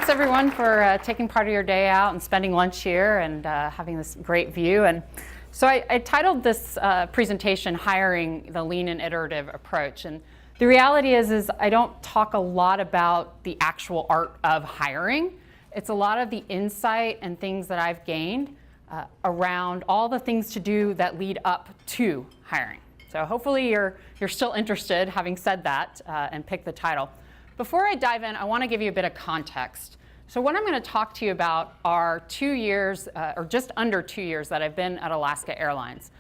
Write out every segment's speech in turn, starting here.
thanks everyone for taking part of your day out and spending lunch here and having this great view. And so I titled this presentation, Hiring the Lean and Iterative Approach. And the reality is I don't talk a lot about the actual art of hiring. It's a lot of the insight and things that I've gained around all the things to do that lead up to hiring. So hopefully you're still interested, having said that, and picked the title. Before I dive in, I want to give you a bit of context. So what I'm going to talk to you about are 2 years, or just under 2 years, that I've been at Alaska Airlines.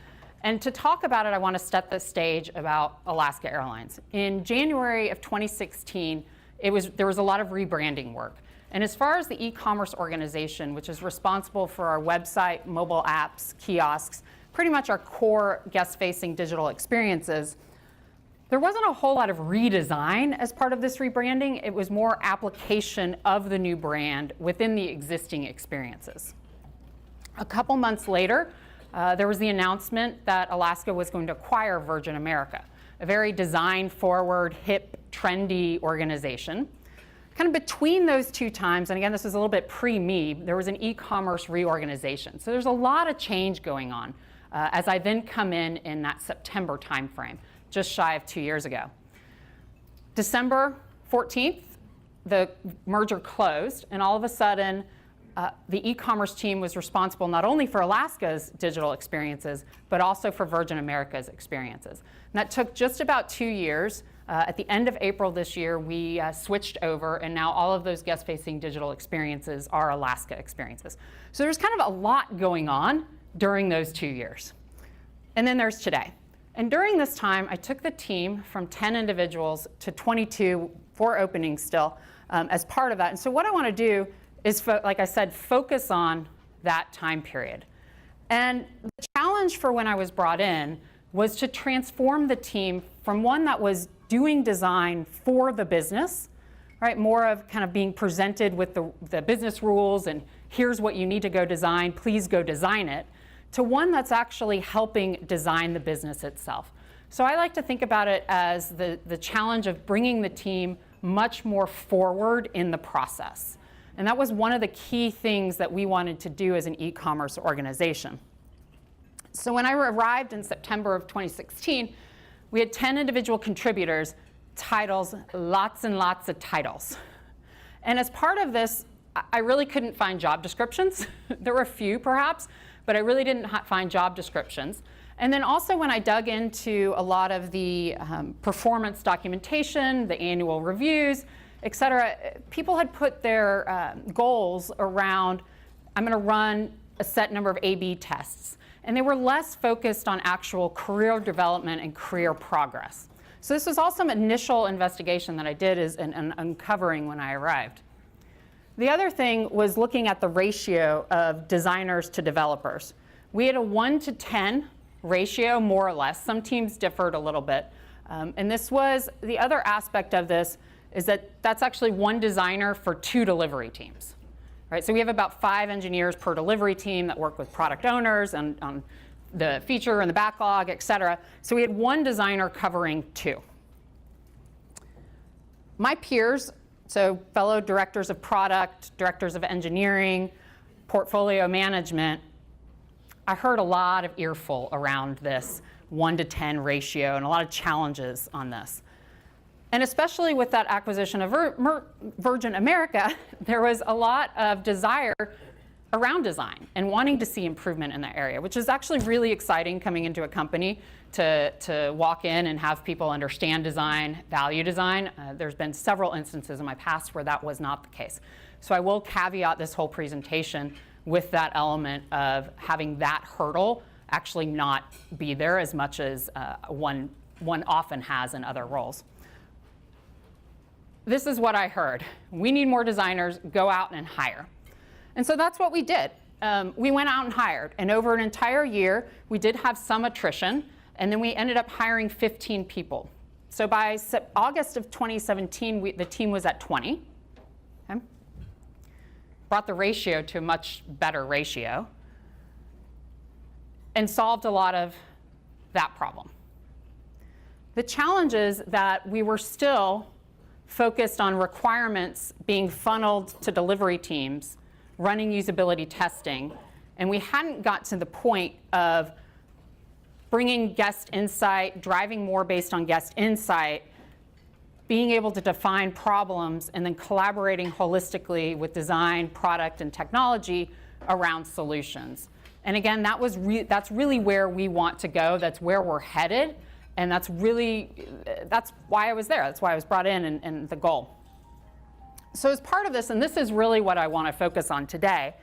And to talk about it, I want to set the stage about Alaska Airlines. In January of 2016, there was a lot of rebranding work. And as far as the e-commerce organization, which is responsible for our website, mobile apps, kiosks, pretty much our core guest-facing digital experiences, there wasn't a whole lot of redesign as part of this rebranding. It was more application of the new brand within the existing experiences. A couple months later, there was the announcement that Alaska was going to acquire Virgin America, a very design-forward, hip, trendy organization. Kind of between those two times, and again, this is a little bit pre-me, there was an e-commerce reorganization. So there's a lot of change going on as I then come in that September timeframe, just shy of 2 years ago. December 14th, the merger closed, and all of a sudden, the e-commerce team was responsible not only for Alaska's digital experiences, but also for Virgin America's experiences. And that took just about 2 years. At the end of April this year, we switched over, and now all of those guest-facing digital experiences are Alaska experiences. So there's kind of a lot going on during those 2 years. And then there's today. And during this time, I took the team from 10 individuals to 22, 4 openings still, as part of that. And so what I want to do is, like I said, focus on that time period. And the challenge for when I was brought in was to transform the team from one that was doing design for the business, right? More of kind of being presented with the business rules and here's what you need to go design, please go design it, to one that's actually helping design the business itself. So I like to think about it as the challenge of bringing the team much more forward in the process. And that was one of the key things that we wanted to do as an e-commerce organization. So when I arrived in September of 2016, we had 10 individual contributors, titles, lots and lots of titles. And as part of this, I really couldn't find job descriptions. There were a few perhaps, but I really didn't find job descriptions. And then also when I dug into a lot of the performance documentation, the annual reviews, et cetera, people had put their goals around, I'm going to run a set number of A/B tests. And they were less focused on actual career development and career progress. So this was all some initial investigation that I did and uncovering when I arrived. The other thing was looking at the ratio of designers to developers. We had a 1-to-10 ratio, more or less. Some teams differed a little bit. And this was, the other aspect of this is that that's actually 1 designer for 2 delivery teams. Right? So we have about 5 engineers per delivery team that work with product owners and on the feature and the backlog, et cetera. So we had 1 designer covering 2. My peers, so fellow directors of product, directors of engineering, portfolio management, I heard a lot of earful around this 1-to-10 ratio and a lot of challenges on this. And especially with that acquisition of Virgin America, there was a lot of desire around design and wanting to see improvement in that area, which is actually really exciting coming into a company to walk in and have people understand design, value design. There's been several instances in my past where that was not the case. So I will caveat this whole presentation with that element of having that hurdle actually not be there as much as one often has in other roles. This is what I heard. We need more designers, go out and hire. And so that's what we did. We went out and hired. And over an entire year, we did have some attrition. And then we ended up hiring 15 people. So by August of 2017, the team was at 20. Okay? Brought the ratio to a much better ratio. And solved a lot of that problem. The challenge is that we were still focused on requirements being funneled to delivery teams, running usability testing, and we hadn't got to the point of bringing guest insight, driving more based on guest insight, being able to define problems, and then collaborating holistically with design, product, and technology around solutions. And again, that's really where we want to go. That's where we're headed. And that's why I was there. That's why I was brought in and the goal. So as part of this, and this is really what I want to focus on today,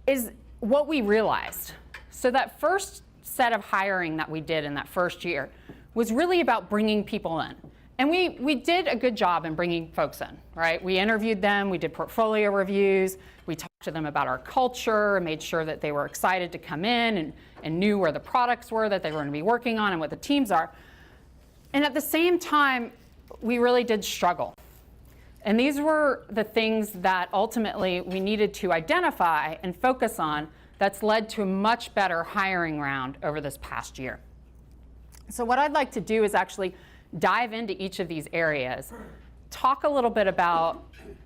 is what we realized. So that first set of hiring that we did in that first year was really about bringing people in. And we did a good job in bringing folks in, right? We interviewed them, we did portfolio reviews, we talked to them about our culture, and made sure that they were excited to come in and knew where the products were that they were going to be working on and what the teams are. And at the same time, we really did struggle. And these were the things that ultimately we needed to identify and focus on that's led to a much better hiring round over this past year. So what I'd like to do is actually dive into each of these areas, talk a little bit about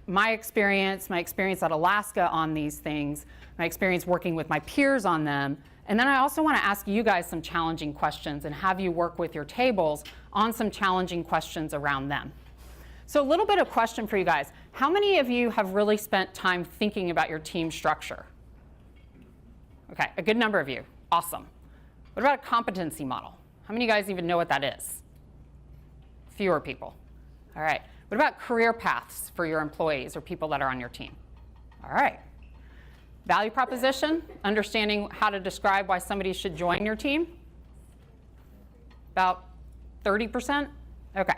my experience at Alaska on these things, my experience working with my peers on them, and then I also want to ask you guys some challenging questions and have you work with your tables on some challenging questions around them. So a little bit of question for you guys. How many of you have really spent time thinking about your team structure? Okay, a good number of you. Awesome. What about a competency model? How many of you guys even know what that is? Fewer people. All right. What about career paths for your employees or people that are on your team? All right. Value proposition, understanding how to describe why somebody should join your team? About 30%? Okay.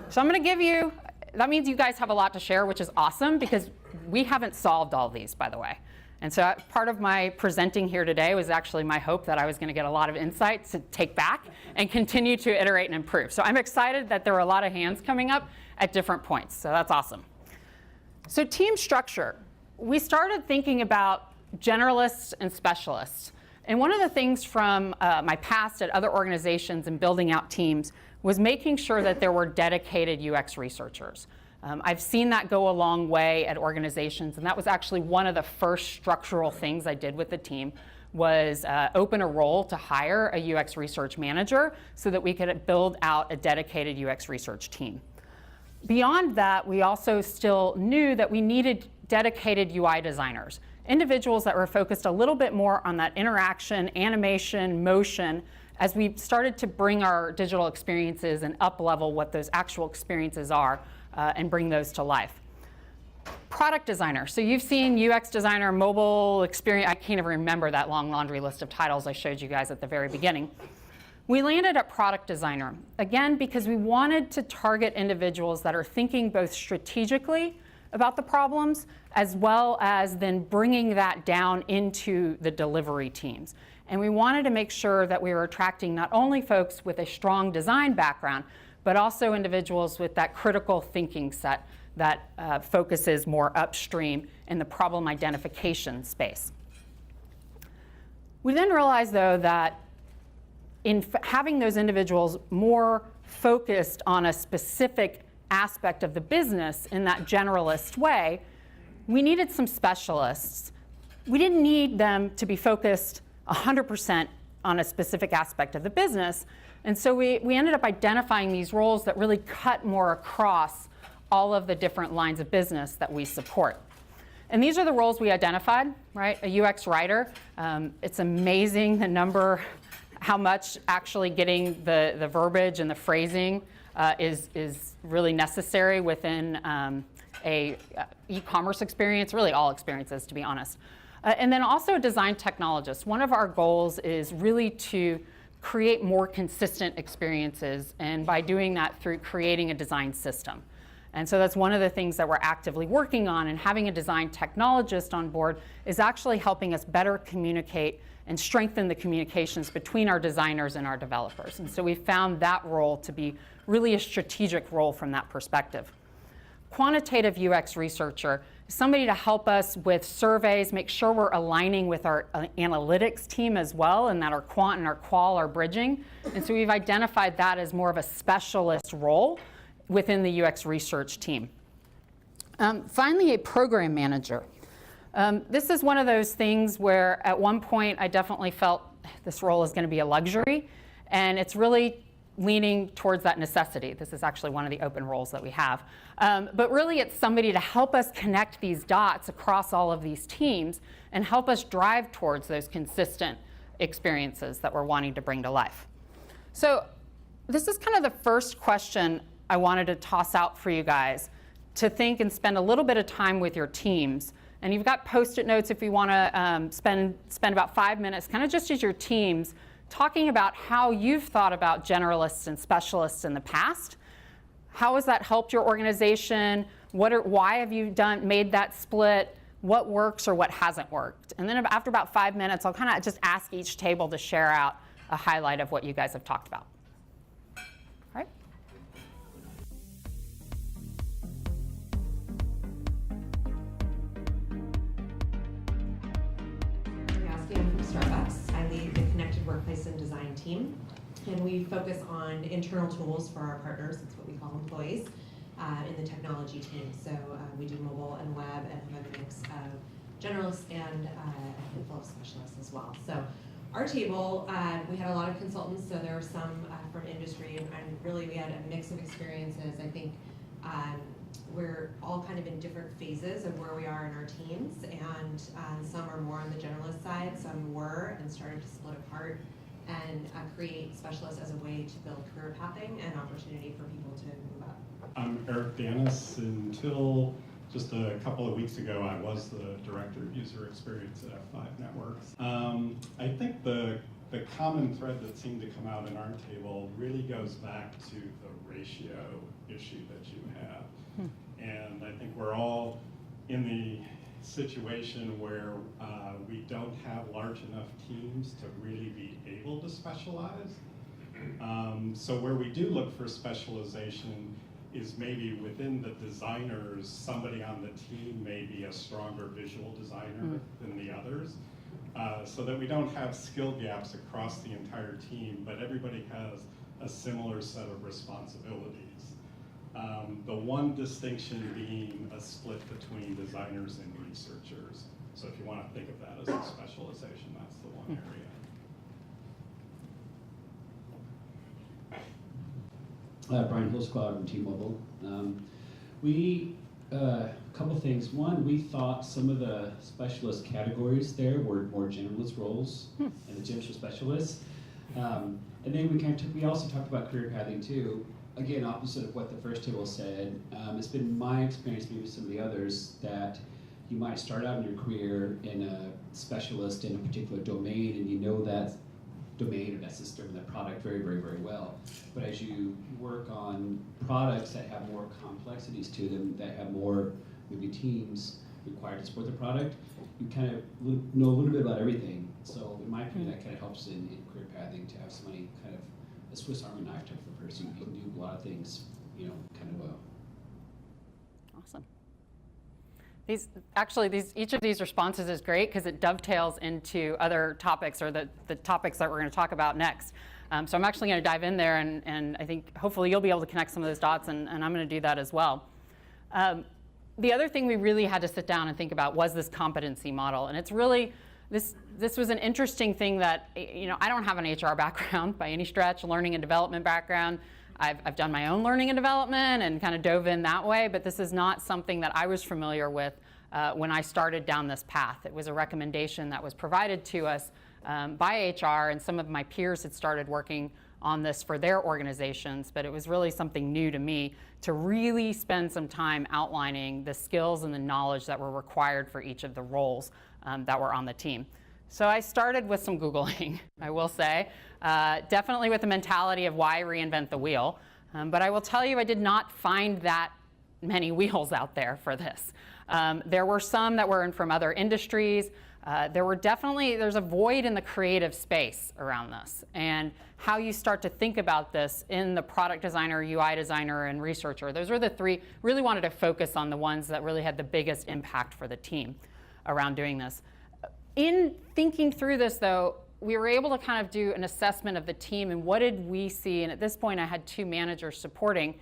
So I'm going to give you, that means you guys have a lot to share, which is awesome because we haven't solved all these, by the way. And so part of my presenting here today was actually my hope that I was going to get a lot of insights to take back and continue to iterate and improve. So I'm excited that there were a lot of hands coming up at different points. So that's awesome. So team structure. We started thinking about generalists and specialists. And one of the things from my past at other organizations and building out teams was making sure that there were dedicated UX researchers. I've seen that go a long way at organizations, and that was actually one of the first structural things I did with the team was open a role to hire a UX research manager so that we could build out a dedicated UX research team. Beyond that, we also still knew that we needed dedicated UI designers, individuals that were focused a little bit more on that interaction, animation, motion, as we started to bring our digital experiences and up-level what those actual experiences are and bring those to life. Product designer. So you've seen UX designer, mobile experience. I can't even remember that long laundry list of titles I showed you guys at the very beginning. We landed at product designer, again, because we wanted to target individuals that are thinking both strategically about the problems as well as then bringing that down into the delivery teams. And we wanted to make sure that we were attracting not only folks with a strong design background, but also individuals with that critical thinking set that focuses more upstream in the problem identification space. We then realized, though, that in having those individuals more focused on a specific aspect of the business in that generalist way, we needed some specialists. We didn't need them to be focused 100% on a specific aspect of the business. And so we ended up identifying these roles that really cut more across all of the different lines of business that we support. And these are the roles we identified, right? A UX writer. It's amazing the number, how much actually getting the verbiage and the phrasing is really necessary within a e-commerce experience, really all experiences, to be honest. And then also a design technologist. One of our goals is really to create more consistent experiences, and by doing that through creating a design system. And so that's one of the things that we're actively working on, and having a design technologist on board is actually helping us better communicate and strengthen the communications between our designers and our developers. And so we found that role to be really a strategic role from that perspective. Quantitative UX researcher is somebody to help us with surveys, make sure we're aligning with our analytics team as well, and that our quant and our qual are bridging. And so we've identified that as more of a specialist role within the UX research team. Finally, a program manager. This is one of those things where at one point I definitely felt this role is going to be a luxury, and it's really leaning towards that necessity. This is actually one of the open roles that we have. But really it's somebody to help us connect these dots across all of these teams and help us drive towards those consistent experiences that we're wanting to bring to life. So this is kind of the first question I wanted to toss out for you guys to think and spend a little bit of time with your teams. And you've got Post-it notes if you want to spend about 5 minutes, kind of just as your teams, talking about how you've thought about generalists and specialists in the past. How has that helped your organization? Why have you made that split? What works or what hasn't worked? And then after about 5 minutes, I'll kind of just ask each table to share out a highlight of what you guys have talked about. All right. I'm from Starbucks. I lead the Connected Workplace and Design team, and we focus on internal tools for our partners. That's what we call employees in the technology team. So we do mobile and web, and we have a mix of generalists and a handful of specialists as well. So our table, we had a lot of consultants, so there were some from industry, and really we had a mix of experiences. I think we're all kind of in different phases of where we are in our teams, and some are more on the generalist side, some were and started to split apart and create specialists as a way to build career pathing and opportunity for people to move up. I'm Eric Danis. Until just a couple of weeks ago, I was the Director of User Experience at F5 Networks. I think the common thread that seemed to come out in our table really goes back to the ratio issue that you have. And I think we're all in the situation where we don't have large enough teams to really be able to specialize. So where we do look for specialization is maybe within the designers, somebody on the team may be a stronger visual designer than the others. So that we don't have skill gaps across the entire team, but everybody has a similar set of responsibilities. The one distinction being a split between designers and researchers. So if you want to think of that as a specialization, that's the one area. Brian Hillsquad from T-Mobile. A couple things. One, we thought some of the specialist categories there were more generalist roles, and the gyms were specialists. And then we also talked about career pathing too. Again, opposite of what the first table said. It's been my experience, maybe some of the others, that you might start out in your career in a specialist in a particular domain, and you know that domain or that system and that product very, very, very well. But as you work on products that have more complexities to them, that have more maybe teams required to support the product, you kind of know a little bit about everything. So in my opinion, that kind of helps in career pathing to have somebody kind of a Swiss Army knife type of person who can do a lot of things, kind of well. Awesome. Each of these responses is great because it dovetails into other topics or the topics that we're going to talk about next. So I'm actually going to dive in there, and I think hopefully you'll be able to connect some of those dots, and I'm going to do that as well. The other thing we really had to sit down and think about was this competency model, and it's really this was an interesting thing that I don't have an HR background by any stretch, learning and development background. I've done my own learning and development and kind of dove in that way, but this is not something that I was familiar with when I started down this path. It was a recommendation that was provided to us by HR, and some of my peers had started working on this for their organizations, but it was really something new to me to really spend some time outlining the skills and the knowledge that were required for each of the roles that were on the team. So I started with some Googling, I will say, definitely with the mentality of why reinvent the wheel. But I will tell you, I did not find that many wheels out there for this. There were some that were from other industries. There's a void in the creative space around this, and how you start to think about this in the product designer, UI designer, and researcher. Those were the three. Really wanted to focus on the ones that really had the biggest impact for the team around doing this. In thinking through this, though, we were able to kind of do an assessment of the team and what did we see, and at this point I had 2 managers supporting.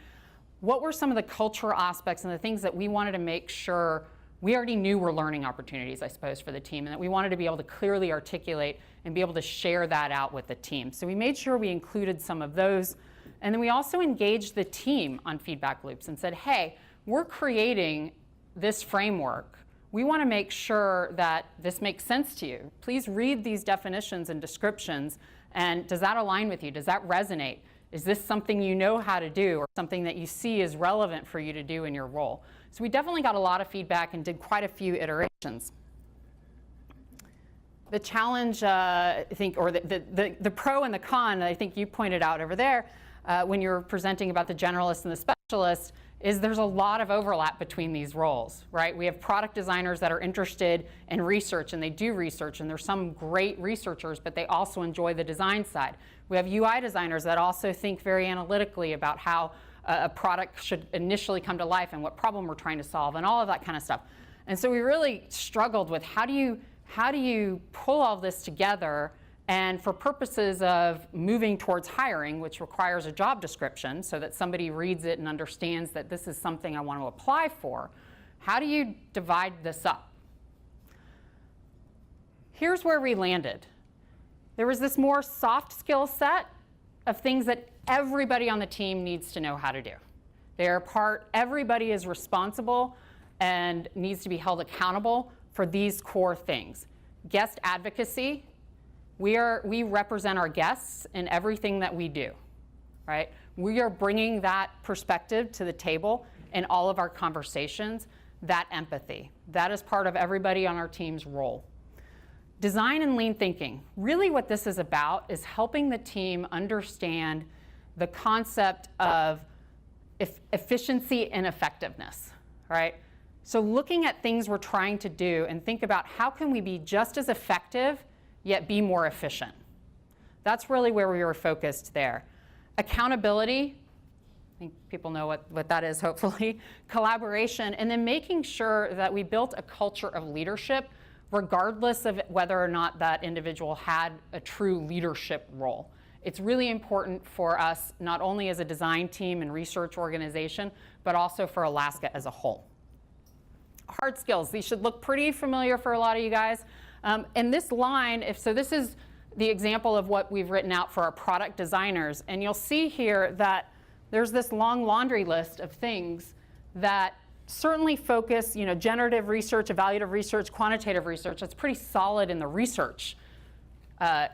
what were some of the cultural aspects and the things that we wanted to make sure we already knew were learning opportunities, I suppose, for the team, and that we wanted to be able to clearly articulate and be able to share that out with the team. So we made sure we included some of those. And then we also engaged the team on feedback loops and said, hey, we're creating this framework. We want to make sure that this makes sense to you. Please read these definitions and descriptions, and does that align with you? Does that resonate? Is this something you know how to do or something that you see is relevant for you to do in your role? So we definitely got a lot of feedback and did quite a few iterations. The challenge, I think, or the pro and the con that I think you pointed out over there when you were presenting about the generalist and the specialist is there's a lot of overlap between these roles, right? We have product designers that are interested in research, and they do research, and there's some great researchers, but they also enjoy the design side. We have UI designers that also think very analytically about how a product should initially come to life and what problem we're trying to solve and all of that kind of stuff. And so we really struggled with how do you pull all this together, and for purposes of moving towards hiring, which requires a job description so that somebody reads it and understands that this is something I want to apply for, how do you divide this up? Here's where we landed. There was this more soft skill set of things that everybody on the team needs to know how to do. Everybody is responsible and needs to be held accountable for these core things. Guest advocacy. We represent our guests in everything that we do, right? We are bringing that perspective to the table in all of our conversations, that empathy. That is part of everybody on our team's role. Design and lean thinking. Really what this is about is helping the team understand the concept of efficiency and effectiveness, right? So looking at things we're trying to do and think about how can we be just as effective yet be more efficient. That's really where we were focused there. Accountability, I think people know what that is, hopefully. Collaboration, and then making sure that we built a culture of leadership regardless of whether or not that individual had a true leadership role. It's really important for us, not only as a design team and research organization, but also for Alaska as a whole. Hard skills, these should look pretty familiar for a lot of you guys. And this line, this is the example of what we've written out for our product designers. And you'll see here that there's this long laundry list of things that certainly focus, generative research, evaluative research, quantitative research. That's pretty solid in the research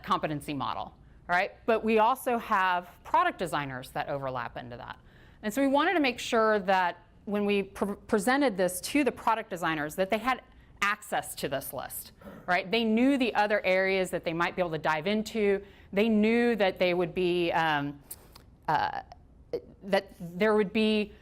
competency model, right? But we also have product designers that overlap into that. And so we wanted to make sure that when we presented this to the product designers, that they had access to this list, right? They knew the other areas that they might be able to dive into. They knew that they would be, that there would be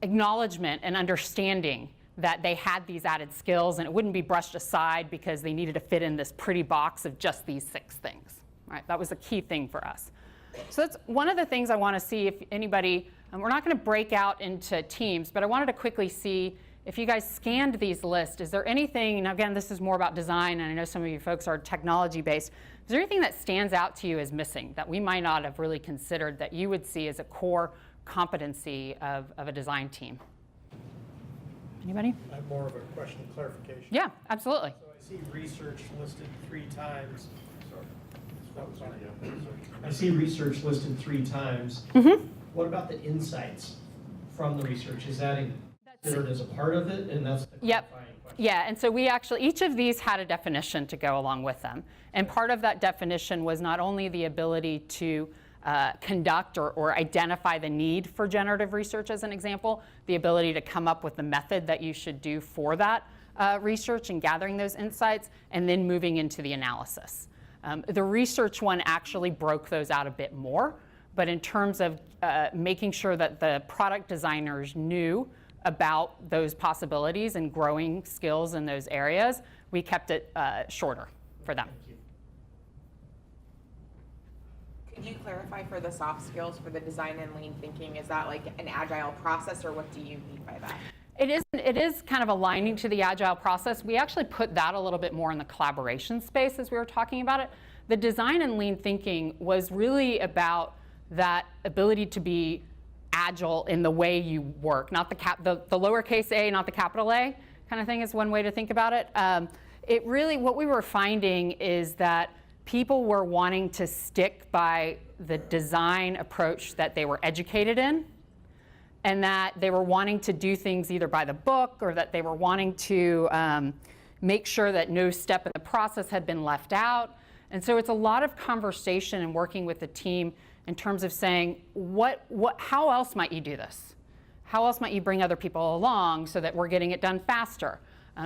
acknowledgement and understanding that they had these added skills, and it wouldn't be brushed aside because they needed to fit in this pretty box of just these 6 things, right? That was a key thing for us. So that's one of the things I want to see if anybody, we're not going to break out into teams, but I wanted to quickly see if you guys scanned these lists, is there anything, and again, this is more about design, and I know some of you folks are technology-based, is there anything that stands out to you as missing that we might not have really considered that you would see as a core competency of a design team? Anybody? I have more of a question of clarification. Yeah, absolutely. So I see research listed 3 times. I see research listed 3 times. Mm-hmm. What about the insights from the research? Is that considered as a part of it? And that's the clarifying question. Yeah, and so we actually, each of these had a definition to go along with them. And part of that definition was not only the ability to conduct or identify the need for generative research, as an example, the ability to come up with the method that you should do for that research and gathering those insights, and then moving into the analysis. The research one actually broke those out a bit more, but in terms of making sure that the product designers knew about those possibilities and growing skills in those areas, we kept it shorter for them. Could you clarify for the soft skills for the design and lean thinking, is that like an agile process, or what do you mean by that? It is kind of aligning to the agile process. We actually put that a little bit more in the collaboration space as we were talking about it. The design and lean thinking was really about that ability to be agile in the way you work, not the lowercase a, not the capital A kind of thing is one way to think about it. It really, what we were finding is that people were wanting to stick by the design approach that they were educated in, and that they were wanting to do things either by the book, or that they were wanting to make sure that no step in the process had been left out. And so it's a lot of conversation and working with the team in terms of saying, how else might you do this? How else might you bring other people along so that we're getting it done faster?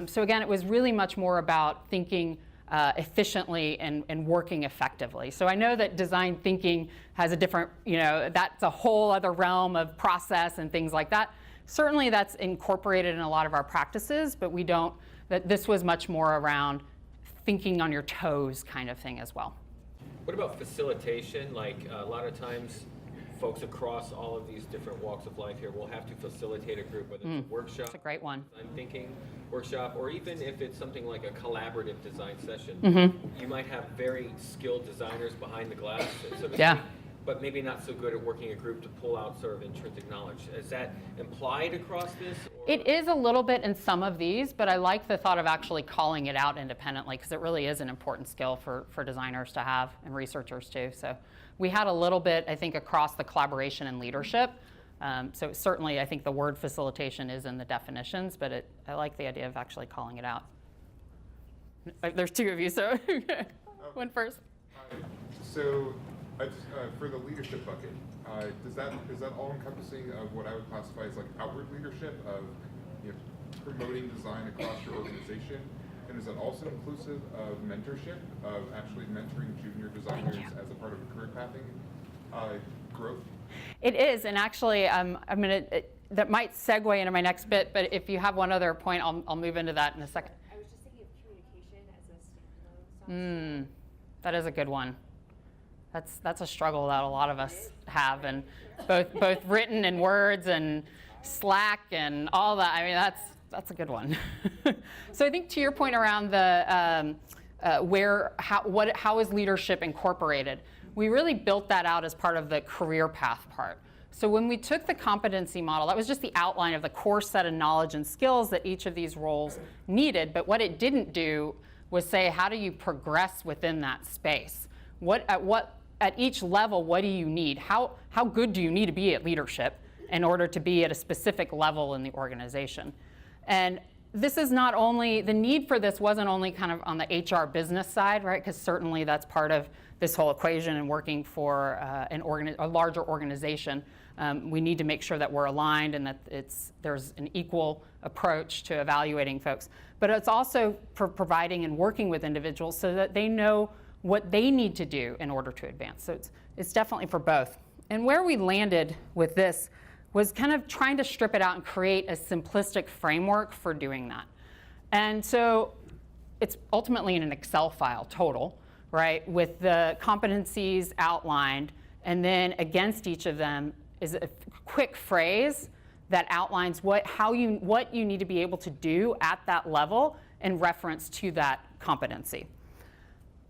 So again, it was really much more about thinking efficiently and working effectively. So I know that design thinking has a different, that's a whole other realm of process and things like that. Certainly that's incorporated in a lot of our practices, but that this was much more around thinking on your toes kind of thing as well. What about facilitation? Like a lot of times folks across all of these different walks of life here will have to facilitate a group, whether it's a workshop, That's a great one. design thinking workshop, or even if it's something like a collaborative design session. You might have very skilled designers behind the glass, so to Yeah. speak, but maybe not so good at working a group to pull out sort of intrinsic knowledge. Is that implied across this? Or? It is a little bit in some of these, but I like the thought of actually calling it out independently, because it really is an important skill for designers to have, and researchers too. So we had a little bit, I think, across the collaboration and leadership. So certainly I think the word facilitation is in the definitions, but I like the idea of actually calling it out. There's two of you, so one first. So for the leadership bucket, is that all encompassing of what I would classify as like outward leadership of promoting design across your organization? And is that also inclusive of mentorship, of actually mentoring junior designers as a part of a career pathing growth? It is, and actually, that might segue into my next bit, but if you have one other point, I'll move into that in a second. I was just thinking of communication as a standalone soft skill. That is a good one. That's a struggle that a lot of us have, and both written and words and Slack and all that. I mean, that's a good one. So I think to your point around the how is leadership incorporated, we really built that out as part of the career path part. So when we took the competency model, that was just the outline of the core set of knowledge and skills that each of these roles needed, but what it didn't do was say, how do you progress within that space? At each level, what do you need? How good do you need to be at leadership in order to be at a specific level in the organization? And this is not only, the need for this wasn't only kind of on the HR business side, right? Because certainly that's part of this whole equation and working for a larger organization. We need to make sure that we're aligned and that there's an equal approach to evaluating folks. But it's also for providing and working with individuals so that they know what they need to do in order to advance. So it's definitely for both. And where we landed with this was kind of trying to strip it out and create a simplistic framework for doing that. And so it's ultimately in an Excel file total, right, with the competencies outlined, and then against each of them is a quick phrase that outlines what you need to be able to do at that level in reference to that competency.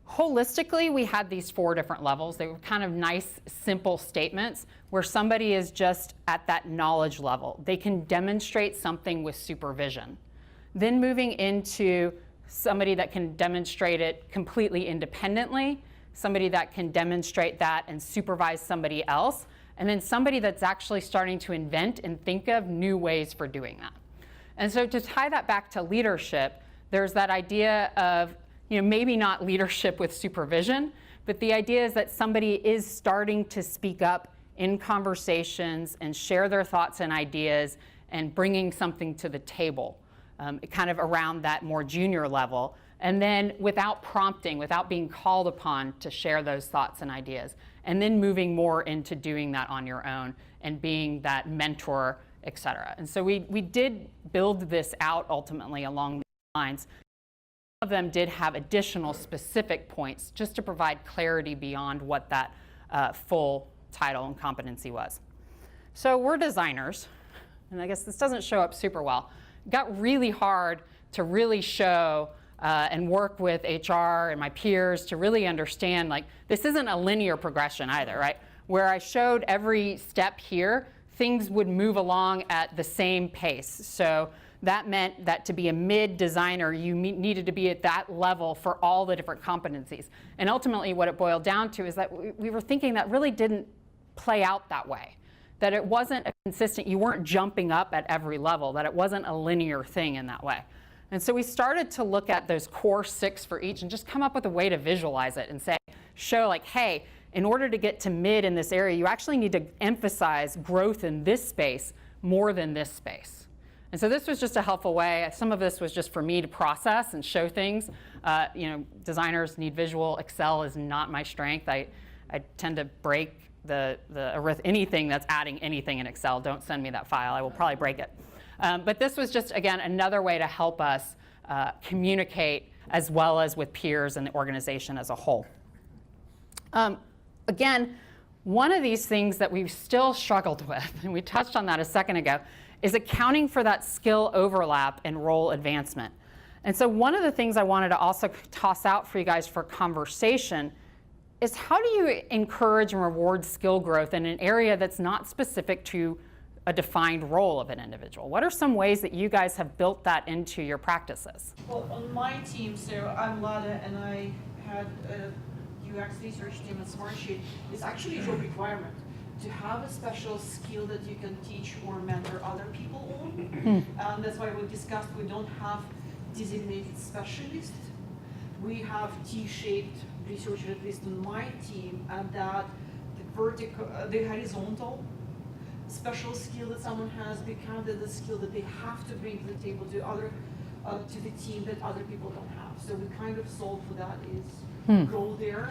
Holistically, we had these 4 different levels. They were kind of nice, simple statements where somebody is just at that knowledge level. They can demonstrate something with supervision. Then moving into somebody that can demonstrate it completely independently, somebody that can demonstrate that and supervise somebody else, and then somebody that's actually starting to invent and think of new ways for doing that. And so to tie that back to leadership, there's that idea of maybe not leadership with supervision, but the idea is that somebody is starting to speak up in conversations and share their thoughts and ideas and bringing something to the table, kind of around that more junior level. And then without prompting, without being called upon to share those thoughts and ideas. And then moving more into doing that on your own and being that mentor, et cetera. And so we did build this out ultimately along these lines. Some of them did have additional specific points just to provide clarity beyond what that full title and competency was. So we're designers, and I guess this doesn't show up super well. It got really hard to really show and work with HR and my peers to really understand, like, this isn't a linear progression either, right? Where I showed every step here things would move along at the same pace. So that meant that to be a mid designer, you needed to be at that level for all the different competencies. And ultimately what it boiled down to is that we were thinking that really didn't play out that way. That it wasn't a consistent, you weren't jumping up at every level, that it wasn't a linear thing in that way. And so we started to look at those core 6 for each and just come up with a way to visualize it and say, show like, hey, in order to get to mid in this area, you actually need to emphasize growth in this space more than this space. And so this was just a helpful way. Some of this was just for me to process and show things. Designers need visual. Excel is not my strength. I tend to break anything that's adding anything in Excel. Don't send me that file. I will probably break it. But this was just, again, another way to help us communicate as well as with peers and the organization as a whole. Again, one of these things that we've still struggled with, and we touched on that a second ago, is accounting for that skill overlap and role advancement. And so one of the things I wanted to also toss out for you guys for conversation is how do you encourage and reward skill growth in an area that's not specific to a defined role of an individual? What are some ways that you guys have built that into your practices? Well, on my team, so I'm Lada, and I had a UX research team at Smartsheet. It's actually a job requirement to have a special skill that you can teach or mentor other people on. That's why we discussed we don't have designated specialists. We have T-shaped research, at least on my team, and that the horizontal special skill that someone has become the skill that they have to bring to the table to the team that other people don't have. So we kind of solve for that is go there,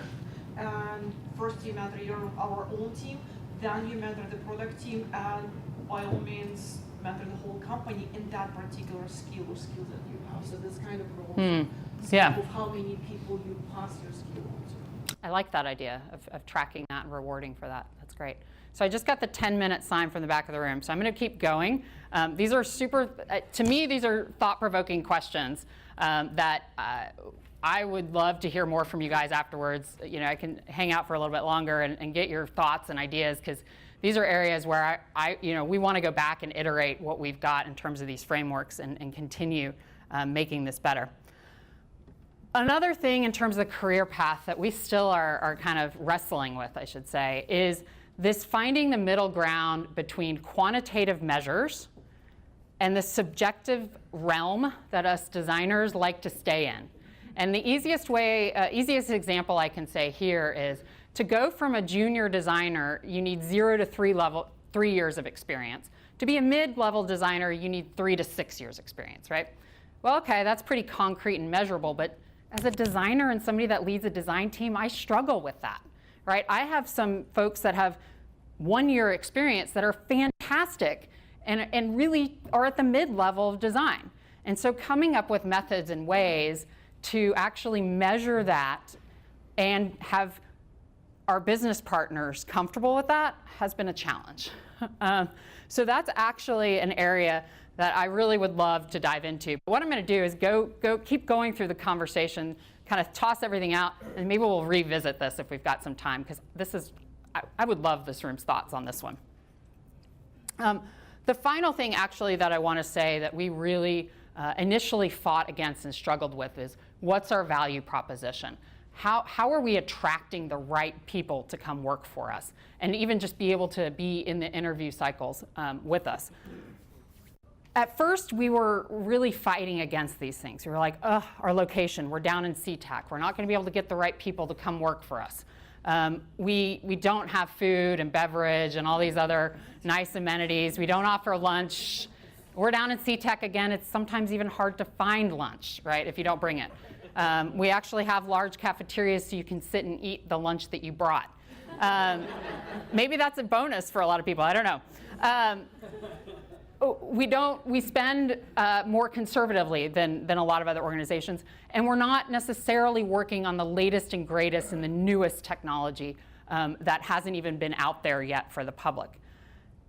and first you mentor our own team, then you mentor the product team, and by all means mentor the whole company in that particular skill or skills that you have. So this kind of role of how many people you pass your skill on to. I like that idea of tracking that and rewarding for that. That's great. So I just got the 10-minute sign from the back of the room, so I'm going to keep going. These are to me, these are thought-provoking questions that I would love to hear more from you guys afterwards. I can hang out for a little bit longer and get your thoughts and ideas, because these are areas where we want to go back and iterate what we've got in terms of these frameworks and continue making this better. Another thing in terms of the career path that we still are kind of wrestling with, I should say, is this finding the middle ground between quantitative measures and the subjective realm that us designers like to stay in. And the easiest example I can say here is to go from a junior designer, you need 0 to 3 years of experience. To be a mid-level designer, you need 3 to 6 years experience, right? Well, okay, that's pretty concrete and measurable, but as a designer and somebody that leads a design team, I struggle with that, right? I have some folks that have 1 year experience that are fantastic and really are at the mid-level of design. And so coming up with methods and ways to actually measure that and have our business partners comfortable with that has been a challenge. So that's actually an area that I really would love to dive into. But what I'm going to do is keep going through the conversation, kind of toss everything out, and maybe we'll revisit this if we've got some time, because I would love this room's thoughts on this one. The final thing actually that I want to say that we really initially fought against and struggled with is, what's our value proposition? How are we attracting the right people to come work for us and even just be able to be in the interview cycles with us? At first, we were really fighting against these things. We were like, our location, we're down in SeaTac. We're not going to be able to get the right people to come work for us. We don't have food and beverage and all these other nice amenities. We don't offer lunch. We're down in SeaTac again. It's sometimes even hard to find lunch, right, if you don't bring it. We actually have large cafeterias so you can sit and eat the lunch that you brought. Maybe that's a bonus for a lot of people. I don't know. We spend more conservatively than a lot of other organizations, and we're not necessarily working on the latest and greatest and the newest technology that hasn't even been out there yet for the public.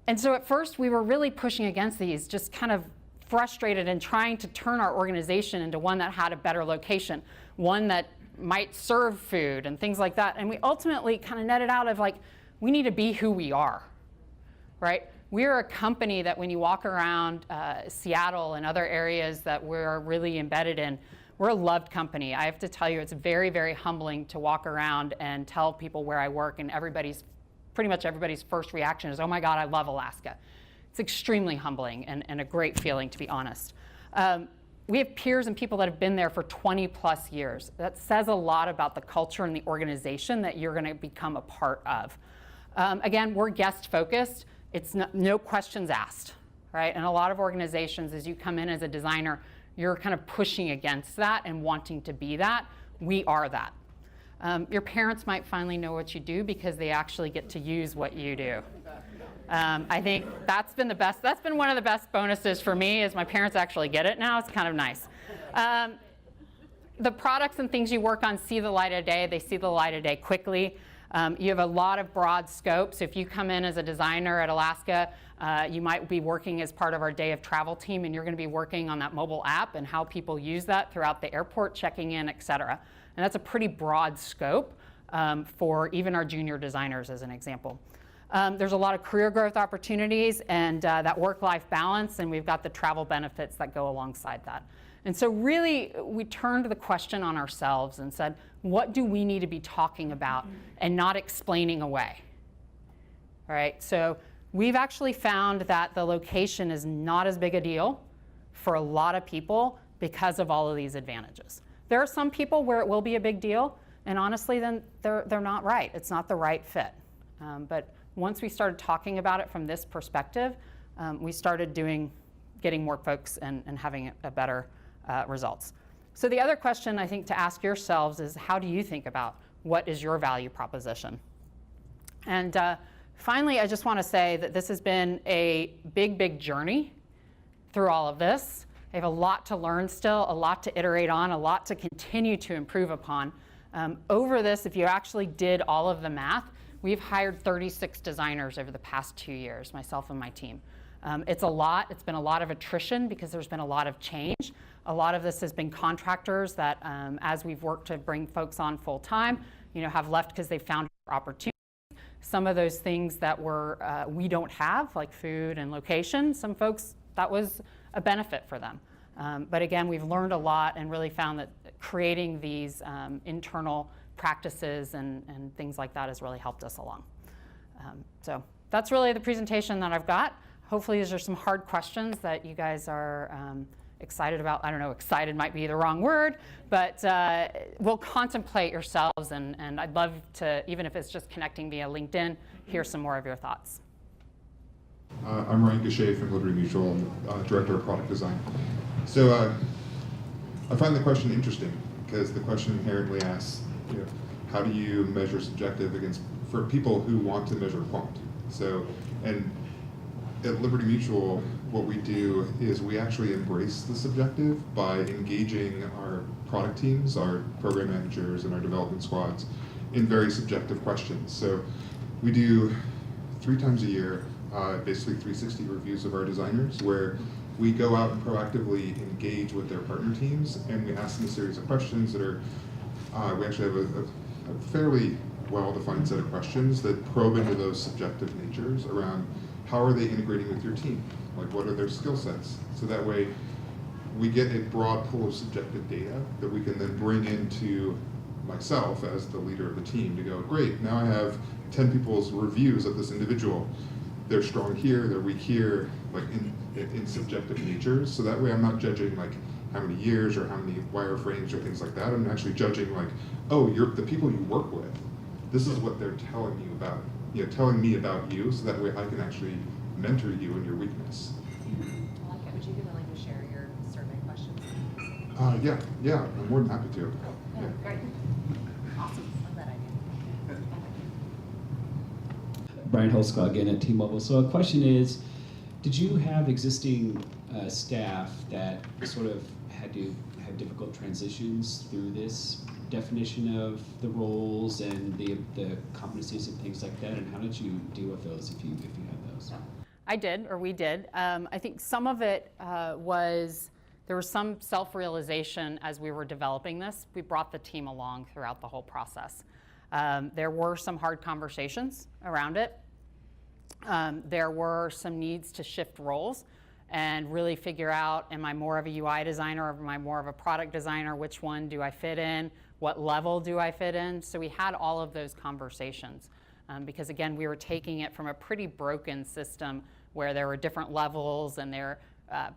And so at first we were really pushing against these, just kind of frustrated and trying to turn our organization into one that had a better location, one that might serve food and things like that. And we ultimately kind of netted out of like, we need to be who we are, right? we're a company that when you walk around Seattle and other areas that we're really embedded in, we're a loved company. I have to tell you, it's very, very humbling to walk around and tell people where I work, and pretty much everybody's first reaction is, oh my God, I love Alaska. It's extremely humbling and a great feeling, to be honest. We have peers and people that have been there for 20 plus years. That says a lot about the culture and the organization that you're gonna become a part of. Again, we're guest focused. It's no questions asked, right? And a lot of organizations, as you come in as a designer, you're kind of pushing against that and wanting to be that. We are that. Your parents might finally know what you do because they actually get to use what you do. I think that's been one of the best bonuses for me is my parents actually get it now. It's kind of nice. The products and things you work on see the light of day. They see the light of day quickly. You have a lot of broad scope. So if you come in as a designer at Alaska, you might be working as part of our day of travel team, and you're going to be working on that mobile app and how people use that throughout the airport, checking in, et cetera. And that's a pretty broad scope for even our junior designers, as an example. There's a lot of career growth opportunities and that work-life balance, and we've got the travel benefits that go alongside that. And so really, we turned the question on ourselves and said, what do we need to be talking about and not explaining away? All right, so we've actually found that the location is not as big a deal for a lot of people because of all of these advantages. There are some people where it will be a big deal, and honestly, then they're not right. It's not the right fit. But once we started talking about it from this perspective, we started getting more folks and having a better results. So the other question I think to ask yourselves is, how do you think about what is your value proposition? And finally, I just want to say that this has been a big, big journey through all of this. I have a lot to learn still, a lot to iterate on, a lot to continue to improve upon. Over this, if you actually did all of the math, we've hired 36 designers over the past 2 years, myself and my team. It's a lot. It's been a lot of attrition because there's been a lot of change. A lot of this has been contractors that, as we've worked to bring folks on full time, have left because they found opportunities. Some of those things that we don't have, like food and location, some folks, that was a benefit for them. But again, we've learned a lot and really found that creating these internal practices and things like that has really helped us along. So that's really the presentation that I've got. Hopefully these are some hard questions that you guys are excited about. I don't know, excited might be the wrong word, but we'll contemplate yourselves, and I'd love to, even if it's just connecting via LinkedIn, hear some more of your thoughts. I'm Ryan Gachet from Liberty Mutual, Director of Product Design. So I find the question interesting because the question inherently asks, how do you measure subjective for people who want to measure quant? So, and at Liberty Mutual, what we do is we actually embrace the subjective by engaging our product teams, our program managers, and our development squads in very subjective questions. So we do 3 times a year, basically 360 reviews of our designers, where we go out and proactively engage with their partner teams, and we ask them a series of questions that are, we actually have a fairly well-defined set of questions that probe into those subjective natures around how are they integrating with your team? Like, what are their skill sets? So that way, we get a broad pool of subjective data that we can then bring into myself as the leader of the team to go, great, now I have 10 people's reviews of this individual. They're strong here, they're weak here, like in subjective natures. So that way I'm not judging like how many years or how many wireframes or things like that. I'm actually judging like, oh, the people you work with, this is what they're telling you about, telling me about you, so that way I can actually mentor you in your weakness. I like it. Would you be willing to share your survey questions? Yeah, I'm more than happy to. Yeah. Great. Awesome. Love that idea. Brian Holsclaw again at T-Mobile. So a question is, did you have existing staff that sort of had to have difficult transitions through this definition of the roles and the competencies and things like that, and how did you deal with those if you had those? I did, or we did. I think some of it was, there was some self-realization as we were developing this. We brought the team along throughout the whole process. There were some hard conversations around it. There were some needs to shift roles and really figure out, am I more of a UI designer or am I more of a product designer? Which one do I fit in? What level do I fit in? So we had all of those conversations because, again, we were taking it from a pretty broken system where there were different levels, and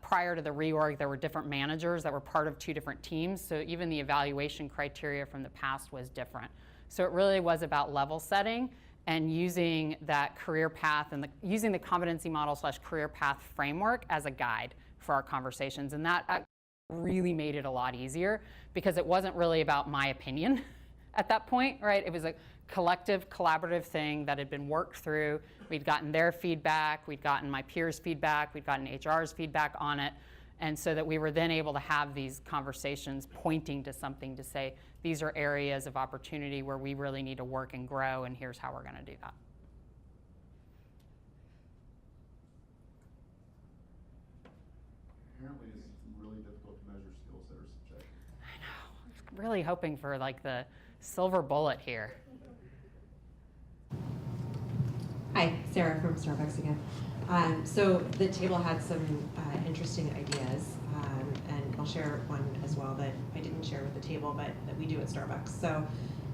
prior to the reorg, there were different managers that were part of 2 different teams. So even the evaluation criteria from the past was different. So it really was about level setting and using that career path and using the competency model / career path framework as a guide for our conversations. And that really made it a lot easier because it wasn't really about my opinion at that point, right? It was a collective, collaborative thing that had been worked through. We'd gotten their feedback, we'd gotten my peers' feedback, we'd gotten HR's feedback on it. And so that we were then able to have these conversations pointing to something to say, these are areas of opportunity where we really need to work and grow, and here's how we're going to do that. Apparently it's really difficult to measure skills that are subjective. I know. I'm really hoping for like the silver bullet here. Hi, Sarah from Starbucks again. So the table had some interesting ideas, and I'll share one as well that I didn't share with the table, but that we do at Starbucks. So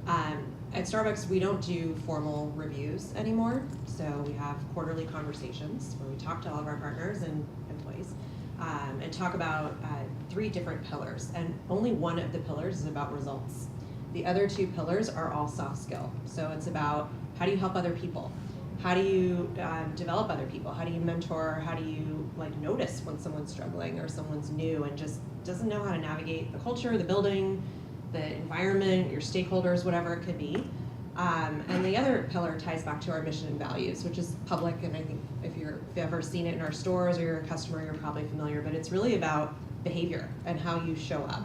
at Starbucks, we don't do formal reviews anymore. So we have quarterly conversations where we talk to all of our partners and employees and talk about 3 different pillars. And only one of the pillars is about results. The other 2 pillars are all soft skill. So it's about how do you help other people? How do you develop other people? How do you mentor? How do you notice when someone's struggling or someone's new and just doesn't know how to navigate the culture, the building, the environment, your stakeholders, whatever it could be. And the other pillar ties back to our mission and values, which is public, and I think if you've ever seen it in our stores or you're a customer, you're probably familiar, but it's really about behavior and how you show up.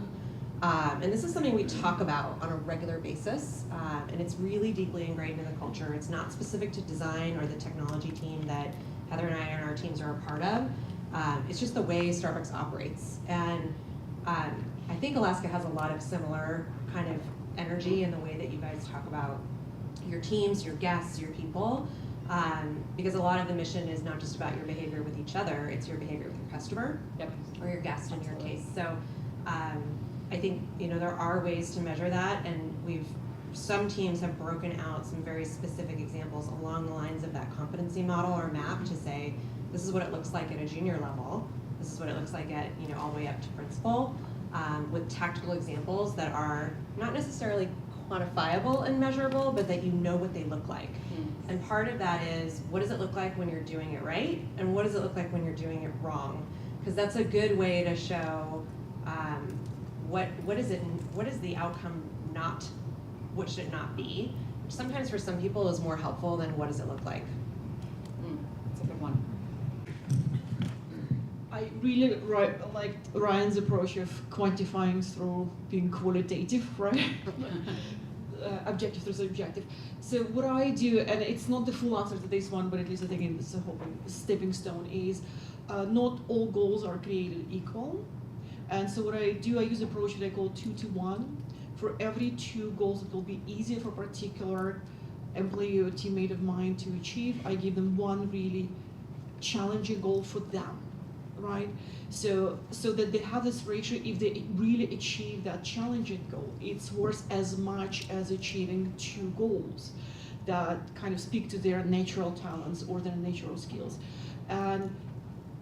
And this is something we talk about on a regular basis, and it's really deeply ingrained in the culture. It's not specific to design or the technology team that Heather and I and our teams are a part of. It's just the way Starbucks operates. And I think Alaska has a lot of similar kind of energy in the way that you guys talk about your teams, your guests, your people, because a lot of the mission is not just about your behavior with each other, it's your behavior with your customer, or your guest in your case. So I think there are ways to measure that, and some teams have broken out some very specific examples along the lines of that competency model or map to say, this is what it looks like at a junior level, this is what it looks like at all the way up to principal, with tactical examples that are not necessarily quantifiable and measurable, but that you know what they look like. And part of that is, what does it look like when you're doing it right, and what does it look like when you're doing it wrong? Because that's a good way to show what is the outcome not, what should it not be, which sometimes for some people is more helpful than what does it look like. That's a good one. I really like Ryan's approach of quantifying through being qualitative, right? Objective through subjective. So what I do, and it's not the full answer to this one, but at least I think it's a stepping stone, is not all goals are created equal. And so what I do, I use an approach that I call 2-to-1. For every 2 goals that will be easier for a particular employee or teammate of mine to achieve, I give them one really challenging goal for them, right? So that they have this ratio, if they really achieve that challenging goal, it's worth as much as achieving 2 goals that kind of speak to their natural talents or their natural skills. And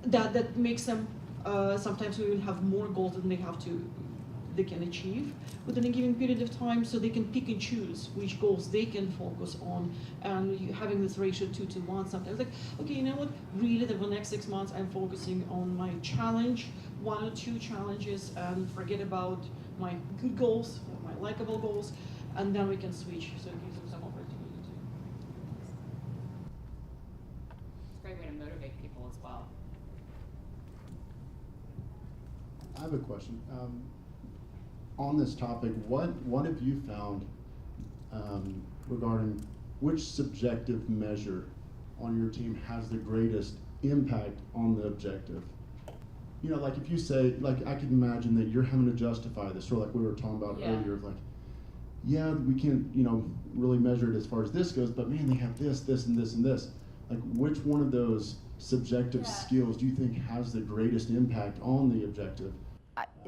that makes them, sometimes we will have more goals than they can achieve within a given period of time, so they can pick and choose which goals they can focus on. And having this ratio 2-to-1, sometimes like, okay, you know what, really for the next 6 months I'm focusing on my challenge, 1 or 2 challenges, and forget about my good goals, my likable goals, and then we can switch, so it gives them some opportunity to. It's a great way to motivate people as well. I have a question. On this topic, what have you found regarding which subjective measure on your team has the greatest impact on the objective? Like if you say, like I can imagine that you're having to justify this, or like we were talking about earlier, like, yeah, we can't, really measure it as far as this goes, but man, they have this, this, and this, and this. Like, which one of those subjective skills do you think has the greatest impact on the objective?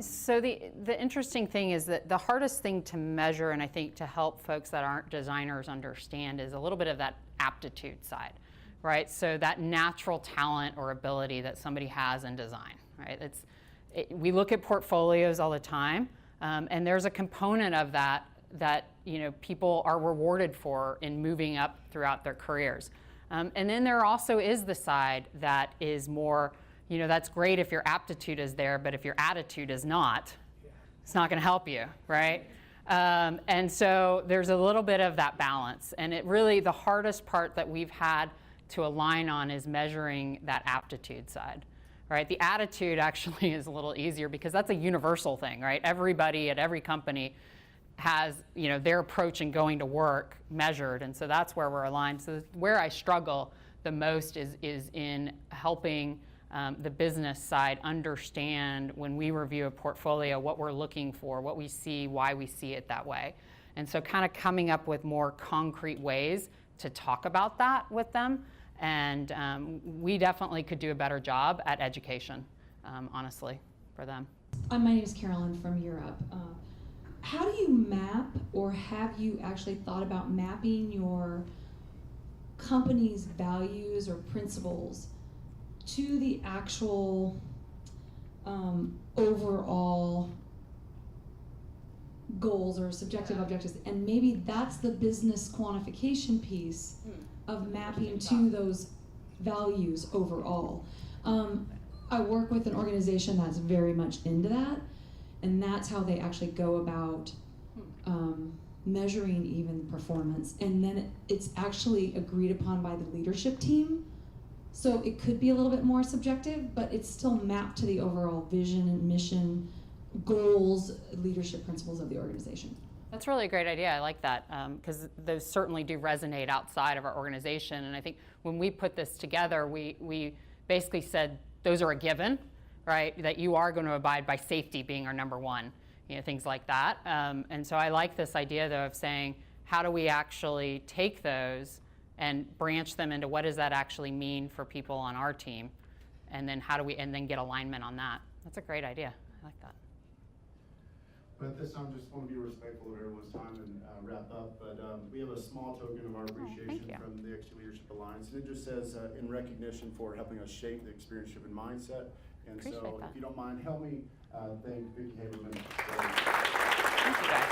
So the interesting thing is that the hardest thing to measure, and I think to help folks that aren't designers understand, is a little bit of that aptitude side, right? So that natural talent or ability that somebody has in design, right? We look at portfolios all the time, and there's a component of that people are rewarded for in moving up throughout their careers. And then there also is the side that is more, that's great if your aptitude is there, but if your attitude is not, it's not going to help you, right? And so there's a little bit of that balance. And it really, the hardest part that we've had to align on is measuring that aptitude side, right? The attitude actually is a little easier because that's a universal thing, right? Everybody at every company has their approach in going to work measured, and so that's where we're aligned. So where I struggle the most is in helping the business side understand when we review a portfolio what we're looking for, what we see, why we see it that way. And so kind of coming up with more concrete ways to talk about that with them. And we definitely could do a better job at education, honestly, for them. My name is Carolyn from Europe. How do you map, or have you actually thought about mapping your company's values or principles to the actual overall goals or subjective objectives? And maybe that's the business quantification piece of mapping to those values overall. I work with an organization that's very much into that, and that's how they actually go about measuring even performance. And then it's actually agreed upon by the leadership team. So it could be a little bit more subjective, but it's still mapped to the overall vision and mission, goals, leadership principles of the organization. That's really a great idea. I like that, because those certainly do resonate outside of our organization. And I think when we put this together, we basically said those are a given, right? That you are going to abide by safety being our number one, things like that. And so I like this idea, though, of saying, how do we actually take those and branch them into what does that actually mean for people on our team? And then and then get alignment on that. That's a great idea. I like that. But at this time, just want to be respectful of everyone's time and wrap up. But we have a small token of our appreciation from the XT Leadership Alliance. And it just says, in recognition for helping us shape the experience driven mindset. And appreciate so, that. if you don't mind, help me thank Vicki Haberman. Thank you, guys.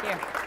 Thank you.